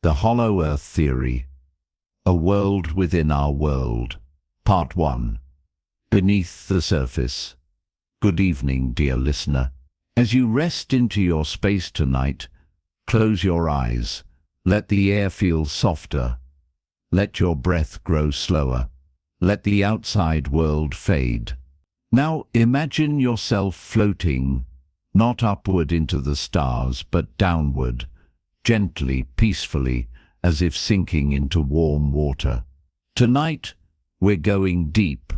The Hollow Earth Theory. A World Within Our World. Part 1. Beneath the Surface. Good evening, dear listener. As you rest into your space tonight, close your eyes. Let the air feel softer. Let your breath grow slower. Let the outside world fade. Now imagine yourself floating, not upward into the stars, but downward, gently, peacefully, as if sinking into warm water. Tonight, we're going deep,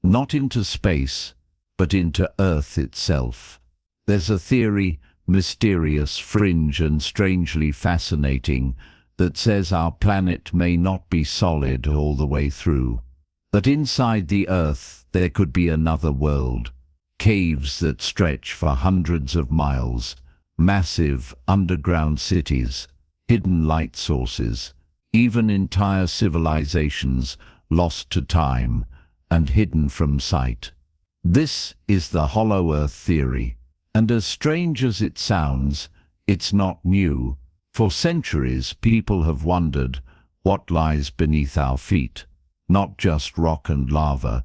not into space, but into Earth itself. There's a theory, mysterious, fringe, and strangely fascinating, that says our planet may not be solid all the way through. That inside the Earth there could be another world, caves that stretch for hundreds of miles, massive underground cities, hidden light sources, even entire civilizations lost to time and hidden from sight. This is the Hollow Earth Theory, and as strange as it sounds, it's not new. For centuries, people have wondered what lies beneath our feet. Not just rock and lava,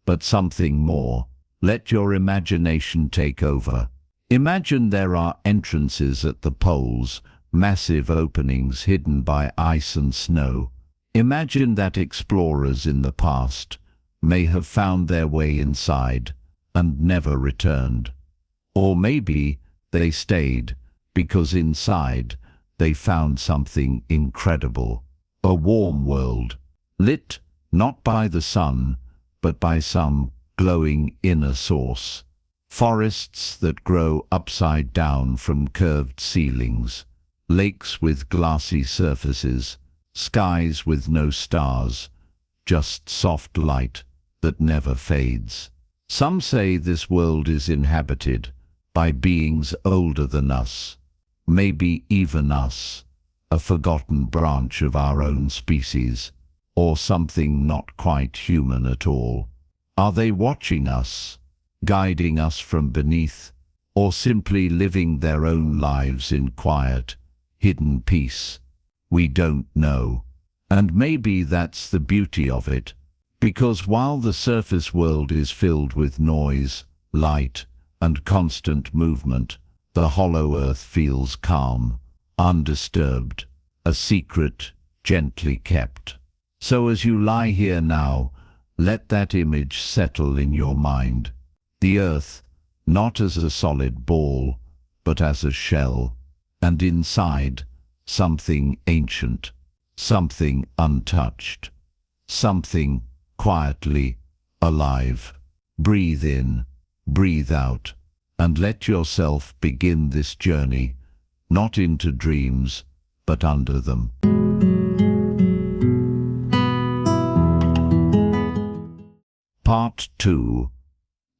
but something more. Let your imagination take over. Imagine there are entrances at the poles, massive openings hidden by ice and snow. Imagine that explorers in the past may have found their way inside and never returned. Or maybe they stayed because inside they found something incredible. A warm world, lit not by the sun, but by some glowing inner source. Forests that grow upside down from curved ceilings, lakes with glassy surfaces, skies with no stars, just soft light that never fades. Some say this world is inhabited by beings older than us, maybe even us, a forgotten branch of our own species, or something not quite human at all. Are they watching us, guiding us from beneath, or simply living their own lives in quiet, hidden peace? We don't know. And maybe that's the beauty of it, because while the surface world is filled with noise, light, and constant movement, the hollow earth feels calm, undisturbed, a secret gently kept. So as you lie here now, let that image settle in your mind. The earth, not as a solid ball, but as a shell, and inside, something ancient, something untouched, something quietly alive. Breathe in, breathe out, and let yourself begin this journey, not into dreams, but under them. Part 2.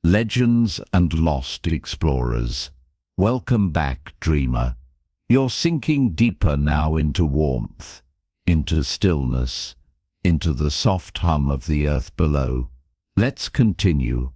Legends and Lost Explorers. Welcome back, dreamer. You're sinking deeper now into warmth, into stillness, into the soft hum of the earth below. Let's continue.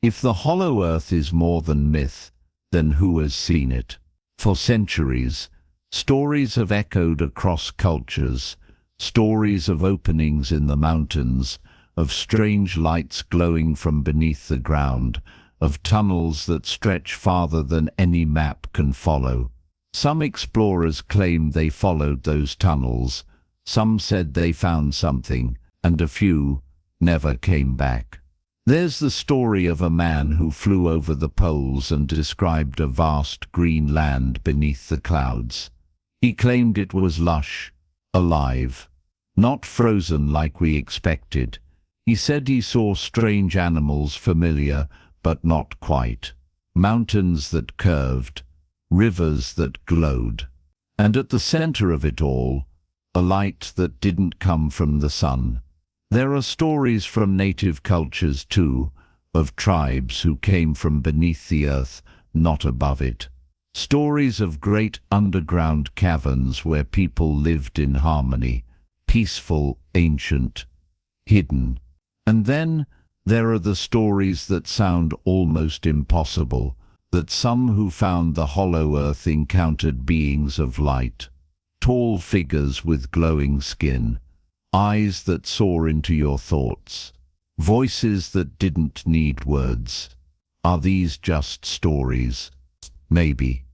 If the hollow earth is more than myth, then who has seen it? For centuries, stories have echoed across cultures, stories of openings in the mountains, of strange lights glowing from beneath the ground, of tunnels that stretch farther than any map can follow. Some explorers claim they followed those tunnels, some said they found something, and a few never came back. There's the story of a man who flew over the poles and described a vast green land beneath the clouds. He claimed it was lush, alive, not frozen like we expected. He said he saw strange animals familiar, but not quite. Mountains that curved, rivers that glowed. And at the center of it all, a light that didn't come from the sun. There are stories from native cultures too, of tribes who came from beneath the earth, not above it. Stories of great underground caverns where people lived in harmony, peaceful, ancient, hidden. And then there are the stories that sound almost impossible, that some who found the hollow earth encountered beings of light, tall figures with glowing skin, eyes that soar into your thoughts, voices that didn't need words. Are these just stories? Maybe.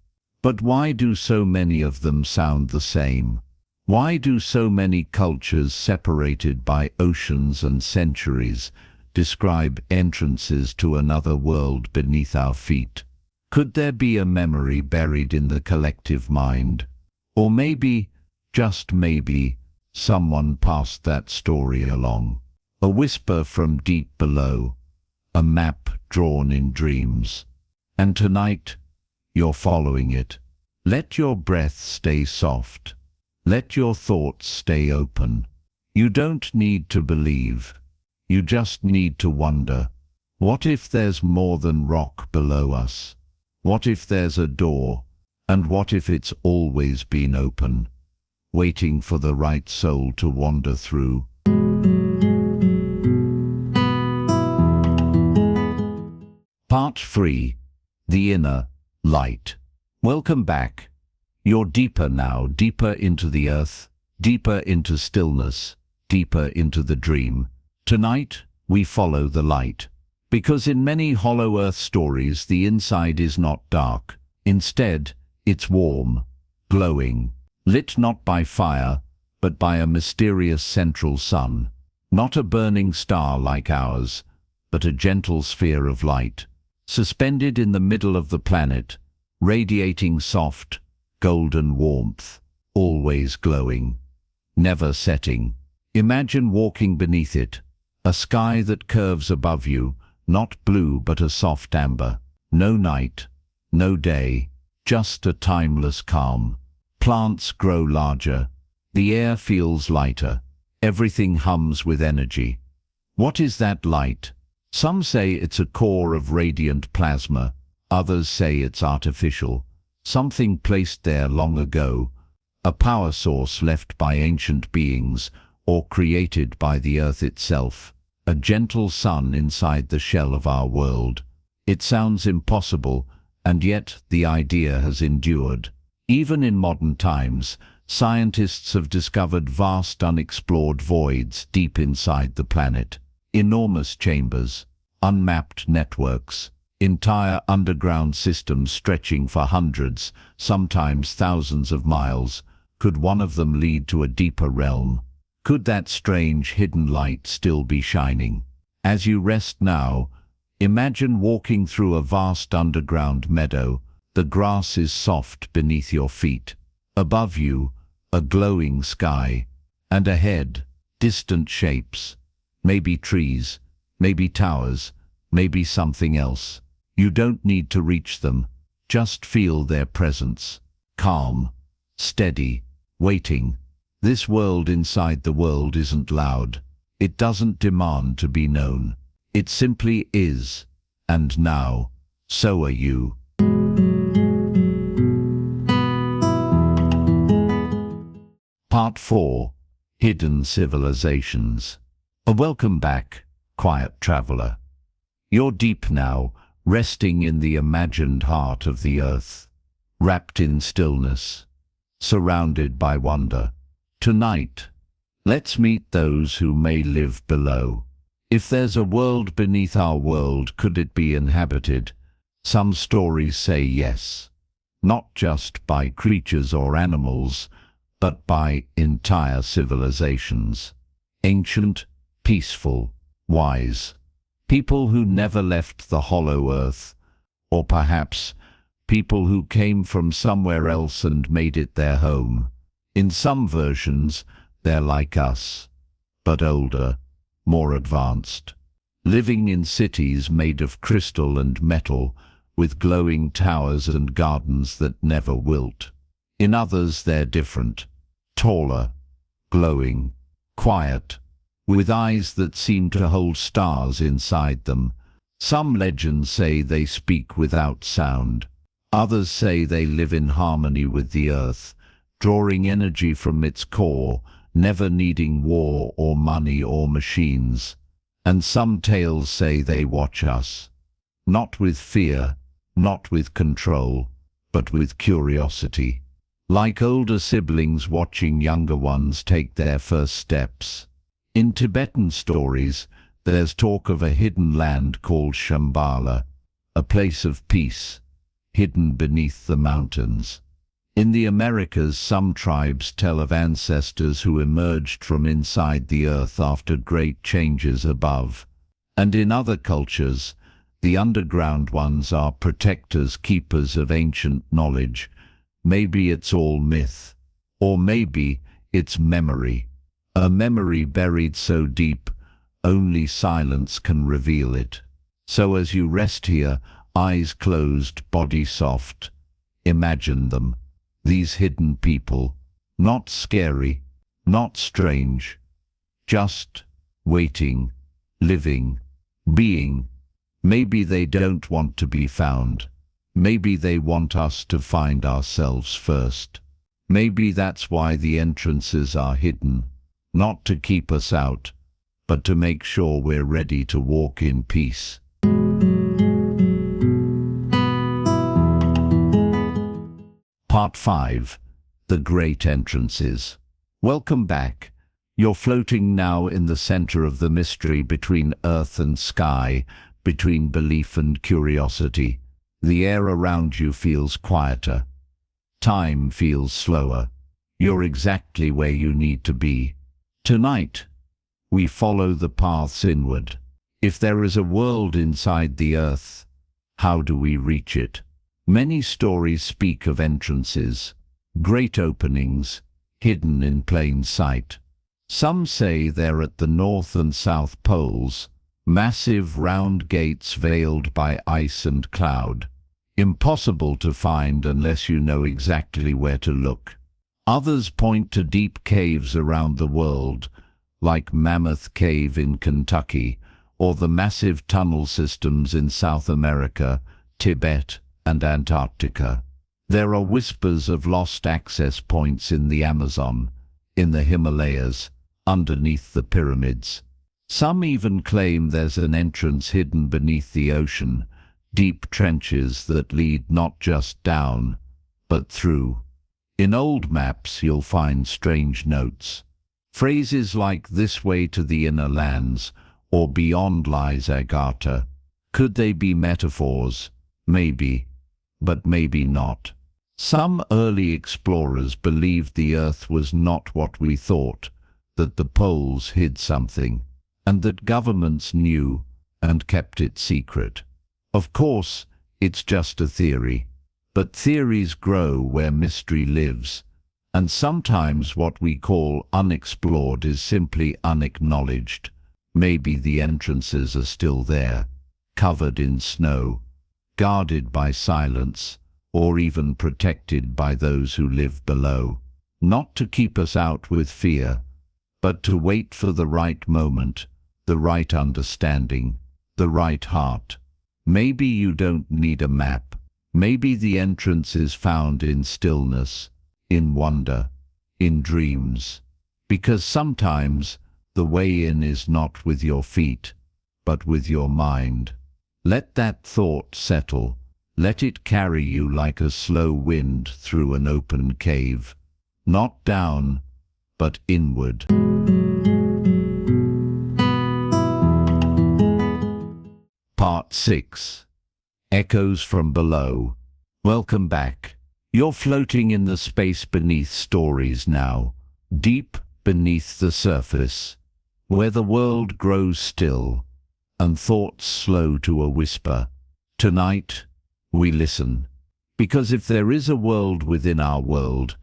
But why do so many of them sound the same? Why do so many cultures separated by oceans and centuries describe entrances to another world beneath our feet? Could there be a memory buried in the collective mind? Or maybe, just maybe, someone passed that story along. A whisper from deep below, a map drawn in dreams. And tonight, you're following it. Let your breath stay soft. Let your thoughts stay open. You don't need to believe. You just need to wonder. What if there's more than rock below us? What if there's a door? And what if it's always been open, waiting for the right soul to wander through? Part 3. The Inner Light. Welcome back. You're deeper now, deeper into the earth, deeper into stillness, deeper into the dream. Tonight, we follow the light. Because in many Hollow Earth stories, the inside is not dark. Instead, it's warm, glowing, lit not by fire, but by a mysterious central sun. Not a burning star like ours, but a gentle sphere of light, suspended in the middle of the planet, radiating soft, golden warmth, always glowing, never setting. Imagine walking beneath it, a sky that curves above you, not blue but a soft amber. No night, no day, just a timeless calm. Plants grow larger, the air feels lighter, everything hums with energy. What is that light? Some say it's a core of radiant plasma, others say it's artificial, something placed there long ago, a power source left by ancient beings or created by the earth itself, a gentle sun inside the shell of our world. It sounds impossible, and yet the idea has endured. Even in modern times, scientists have discovered vast unexplored voids deep inside the planet. Enormous chambers, unmapped networks, entire underground systems stretching for hundreds, sometimes thousands of miles. Could one of them lead to a deeper realm? Could that strange hidden light still be shining? As you rest now, imagine walking through a vast underground meadow. The grass is soft beneath your feet. Above you, a glowing sky. And ahead, distant shapes. Maybe trees, maybe towers, maybe something else. You don't need to reach them. Just feel their presence. Calm, steady, waiting. This world inside the world isn't loud. It doesn't demand to be known. It simply is. And now, so are you. Part 4. Hidden Civilizations. Welcome back, quiet traveler. You're deep now, resting in the imagined heart of the earth, wrapped in stillness, surrounded by wonder. Tonight, let's meet those who may live below. If there's a world beneath our world, could it be inhabited? Some stories say yes, not just by creatures or animals, but by entire civilizations. Ancient, peaceful, wise. People who never left the hollow earth, or perhaps people who came from somewhere else and made it their home. In some versions, they're like us, but older, more advanced, living in cities made of crystal and metal, with glowing towers and gardens that never wilt. In others, they're different, taller, glowing, quiet, with eyes that seem to hold stars inside them. Some legends say they speak without sound. Others say they live in harmony with the earth, drawing energy from its core, never needing war or money or machines. And some tales say they watch us, not with fear, not with control, but with curiosity. like older siblings watching younger ones take their first steps. In Tibetan stories, there's talk of a hidden land called Shambhala, a place of peace, hidden beneath the mountains. In the Americas, some tribes tell of ancestors who emerged from inside the earth after great changes above. And in other cultures, the underground ones are protectors, keepers of ancient knowledge. Maybe it's all myth, or maybe it's memory. A memory buried so deep, only silence can reveal it. So as you rest here, eyes closed, body soft, imagine them, these hidden people, not scary, not strange, just waiting, living, being. Maybe they don't want to be found. Maybe they want us to find ourselves first. Maybe that's why the entrances are hidden, not to keep us out, but to make sure we're ready to walk in peace. Part 5. The Great Entrances. Welcome back. You're floating now in the center of the mystery between earth and sky, between belief and curiosity. The air around you feels quieter. Time feels slower. You're exactly where you need to be. Tonight, we follow the paths inward. If there is a world inside the earth, how do we reach it? Many stories speak of entrances, great openings, hidden in plain sight. Some say they're at the north and south poles, massive round gates veiled by ice and cloud. Impossible to find unless you know exactly where to look. Others point to deep caves around the world, like Mammoth Cave in Kentucky, or the massive tunnel systems in South America, Tibet, and Antarctica. There are whispers of lost access points in the Amazon, in the Himalayas, underneath the pyramids. Some even claim there's an entrance hidden beneath the ocean, deep trenches that lead not just down, but through. In old maps you'll find strange notes. Phrases like "this way to the inner lands" or "beyond lies Agartha." Could they be metaphors? Maybe, but maybe not. Some early explorers believed the Earth was not what we thought, that the poles hid something, and that governments knew and kept it secret. Of course, it's just a theory, but theories grow where mystery lives, and sometimes what we call unexplored is simply unacknowledged. Maybe the entrances are still there, covered in snow, guarded by silence, or even protected by those who live below, not to keep us out with fear, but to wait for the right moment, the right understanding, the right heart. Maybe you don't need a map. Maybe the entrance is found in stillness, in wonder, in dreams. Because sometimes the way in is not with your feet, but with your mind. Let that thought settle. Let it carry you like a slow wind through an open cave. Not down, but inward. Part 6. Echoes from Below. Welcome back. You're floating in the space beneath stories now, deep beneath the surface, where the world grows still and thoughts slow to a whisper. Tonight, we listen, because if there is a world within our world,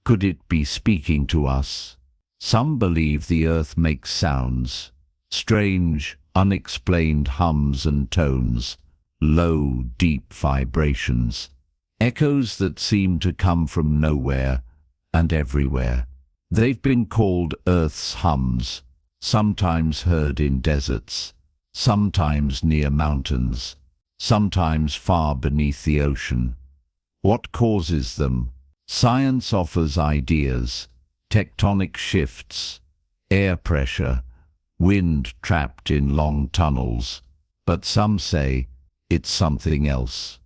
could it be speaking to us? Some believe the earth makes sounds, strange, unexplained hums and tones, low, deep vibrations, echoes that seem to come from nowhere and everywhere. They've been called Earth's hums, sometimes heard in deserts, sometimes near mountains, sometimes far beneath the ocean. What causes them? Science offers ideas: tectonic shifts, air pressure, wind trapped in long tunnels. But some say it's something else.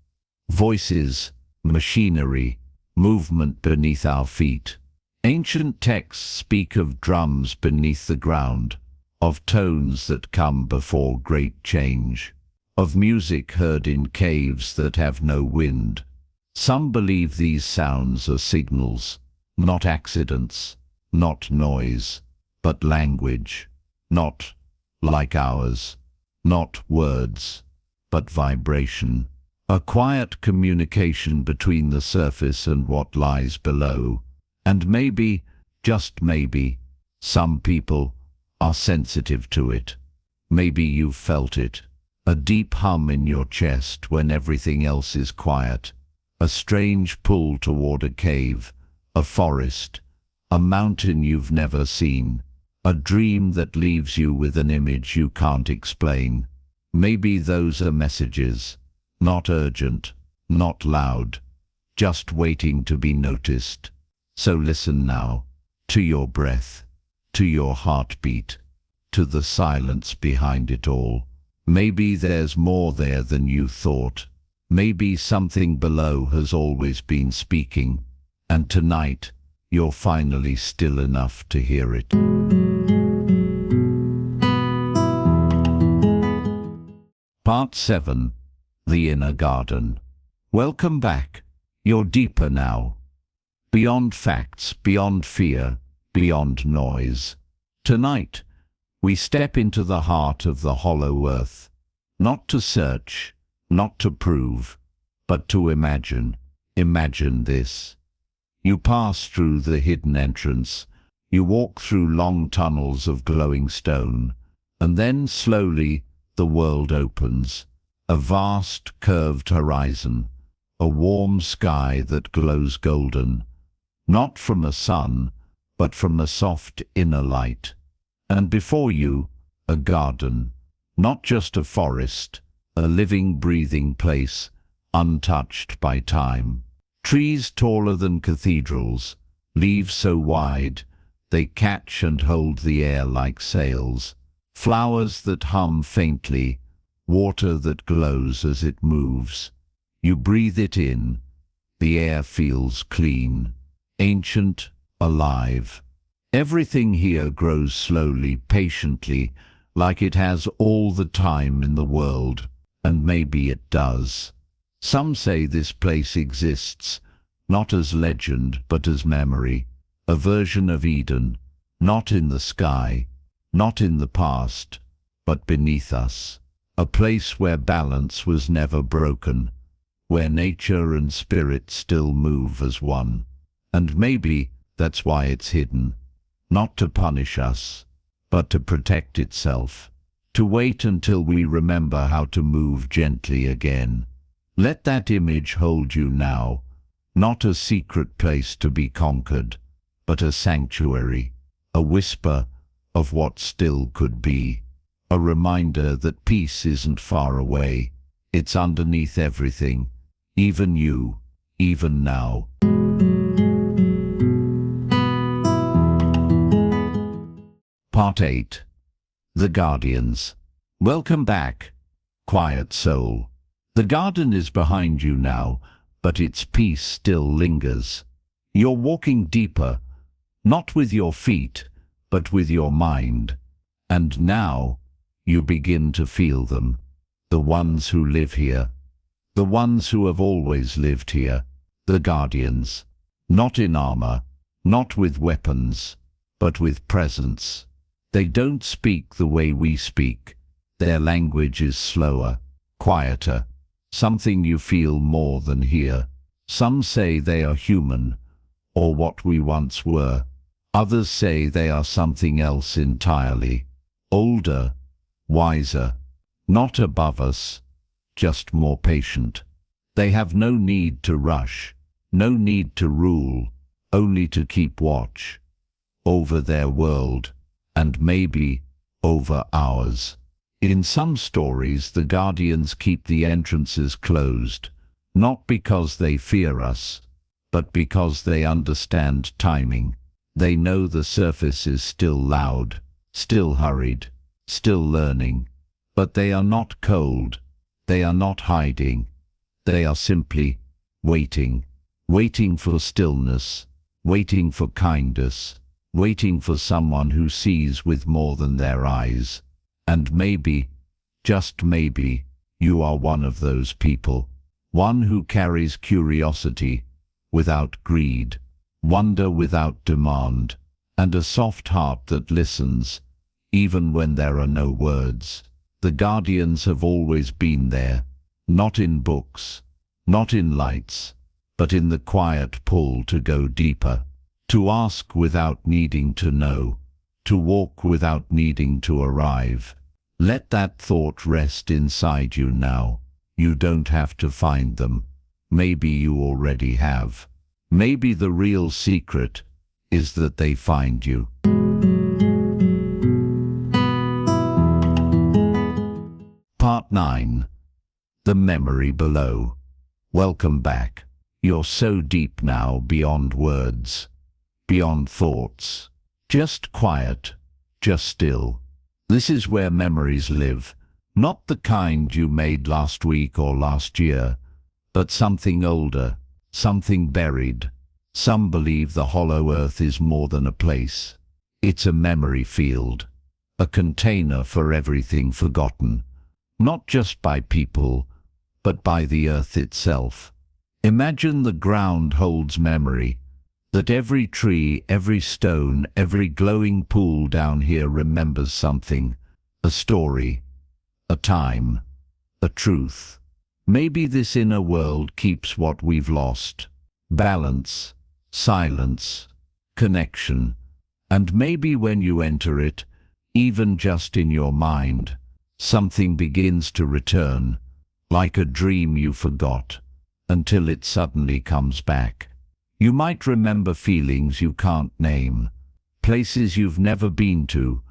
Voices, machinery, movement beneath our feet. Ancient texts speak of drums beneath the ground, of tones that come before great change, of music heard in caves that have no wind. Some believe these sounds are signals, not accidents, not noise, but language, not like ours, not words, but vibration, a quiet communication between the surface and what lies below. And maybe, just maybe, some people are sensitive to it. Maybe you've felt it, a deep hum in your chest when everything else is quiet, a strange pull toward a cave, a forest, a mountain you've never seen, a dream that leaves you with an image you can't explain. Maybe those are messages, not urgent, not loud, just waiting to be noticed. So listen now, to your breath, to your heartbeat, to the silence behind it all. Maybe there's more there than you thought. Maybe something below has always been speaking, and tonight you're finally still enough to hear it. Part 7. The Inner Garden. Welcome back. You're deeper now. Beyond facts, beyond fear, beyond noise. Tonight, we step into the heart of the hollow earth, not to search, not to prove, but to imagine. Imagine this. You pass through the hidden entrance, you walk through long tunnels of glowing stone, and then slowly the world opens. A vast curved horizon, a warm sky that glows golden, not from the sun, but from the soft inner light. And before you, a garden, not just a forest, a living, breathing place, untouched by time. Trees taller than cathedrals, leaves so wide, they catch and hold the air like sails. Flowers that hum faintly, water that glows as it moves. You breathe it in, the air feels clean, ancient, alive. Everything here grows slowly, patiently, like it has all the time in the world, and maybe it does. Some say this place exists, not as legend but as memory, a version of Eden, not in the sky, not in the past, but beneath us. A place where balance was never broken, where nature and spirit still move as one. And maybe that's why it's hidden, not to punish us, but to protect itself, to wait until we remember how to move gently again. Let that image hold you now, not a secret place to be conquered, but a sanctuary, a whisper of what still could be, a reminder that peace isn't far away, it's underneath everything, even you, even now. Part 8. The Guardians. Welcome back, quiet soul. The garden is behind you now, but its peace still lingers. You're walking deeper, not with your feet, but with your mind. And now, you begin to feel them. The ones who live here. The ones who have always lived here. The Guardians. Not in armor, not with weapons, but with presence. They don't speak the way we speak. Their language is slower, quieter, something you feel more than hear. Some say they are human, or what we once were. Others say they are something else entirely. Older, wiser, not above us, just more patient. They have no need to rush, no need to rule, only to keep watch over their world, and maybe over ours. In some stories, the Guardians keep the entrances closed, not because they fear us, but because they understand timing. They know the surface is still loud, still hurried, still learning, but they are not cold, they are not hiding, they are simply waiting, waiting for stillness, waiting for kindness, waiting for someone who sees with more than their eyes. And maybe, just maybe, you are one of those people. One who carries curiosity without greed, wonder without demand, and a soft heart that listens, even when there are no words. The guardians have always been there, not in books, not in lights, but in the quiet pull to go deeper, to ask without needing to know, to walk without needing to arrive. Let that thought rest inside you now. You don't have to find them. Maybe you already have. Maybe the real secret is that they find you. Part 9. The Memory Below. Welcome back. You're so deep now, beyond words, beyond thoughts. Just quiet, just still. This is where memories live. Not the kind you made last week or last year, but something older, something buried. Some believe the hollow earth is more than a place. It's a memory field, a container for everything forgotten, not just by people, but by the earth itself. Imagine the ground holds memory, that every tree, every stone, every glowing pool down here remembers something, a story, a time, a truth. Maybe this inner world keeps what we've lost: balance, silence, connection. And maybe when you enter it, even just in your mind, something begins to return, like a dream you forgot, until it suddenly comes back. You might remember feelings you can't name, places you've never been to,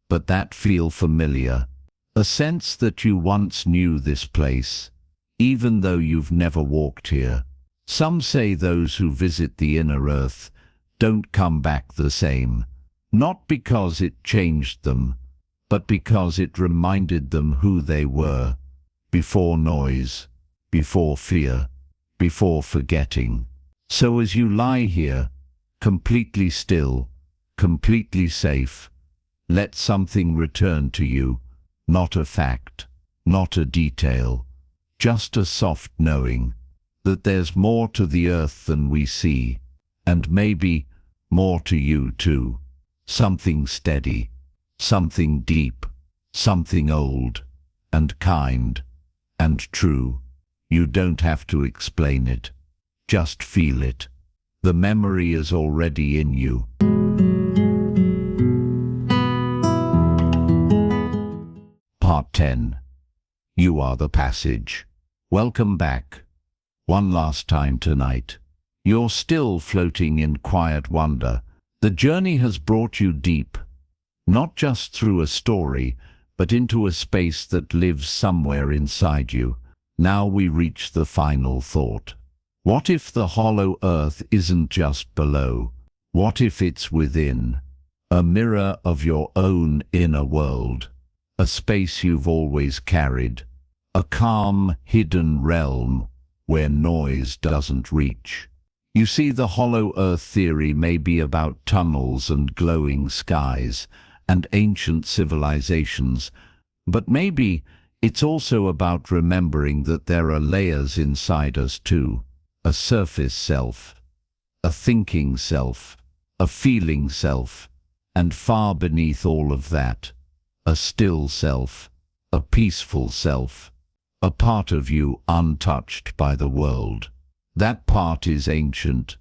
but that feel familiar. A sense that you once knew this place, even though you've never walked here. Some say those who visit the inner earth don't come back the same, not because it changed them, but because it reminded them who they were, before noise, before fear, before forgetting. So as you lie here, completely still, completely safe, let something return to you. Not a fact, not a detail, just a soft knowing that there's more to the earth than we see, and maybe more to you too. Something steady, something deep, something old, and kind, and true. You don't have to explain it, just feel it. The memory is already in you. Part 10. You are the passage. Welcome back. One last time tonight. You're still floating in quiet wonder. The journey has brought you deep, not just through a story, but into a space that lives somewhere inside you. Now we reach the final thought. What if the hollow earth isn't just below? What if it's within? A mirror of your own inner world. A space you've always carried, a calm, hidden realm where noise doesn't reach. You see, the hollow earth theory may be about tunnels and glowing skies and ancient civilizations, but maybe it's also about remembering that there are layers inside us too. A surface self, a thinking self, a feeling self, and far beneath all of that, a still self, a peaceful self, a part of you untouched by the world. That part is ancient.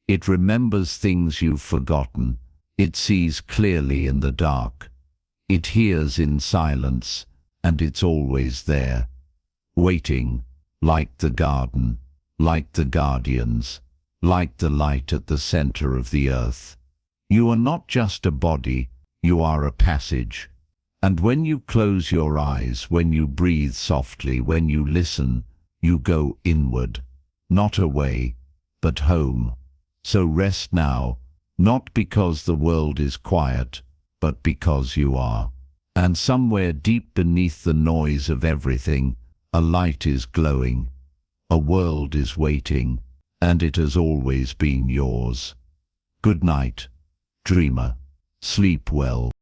It remembers things you've forgotten. It sees clearly in the dark. It hears in silence, and it's always there, waiting, like the garden, like the guardians, like the light at the center of the earth. You are not just a body, you are a passage. And when you close your eyes, when you breathe softly, when you listen, you go inward, not away, but home. So rest now, not because the world is quiet, but because you are. And somewhere deep beneath the noise of everything, a light is glowing, a world is waiting, and it has always been yours. Good night, dreamer. Sleep well.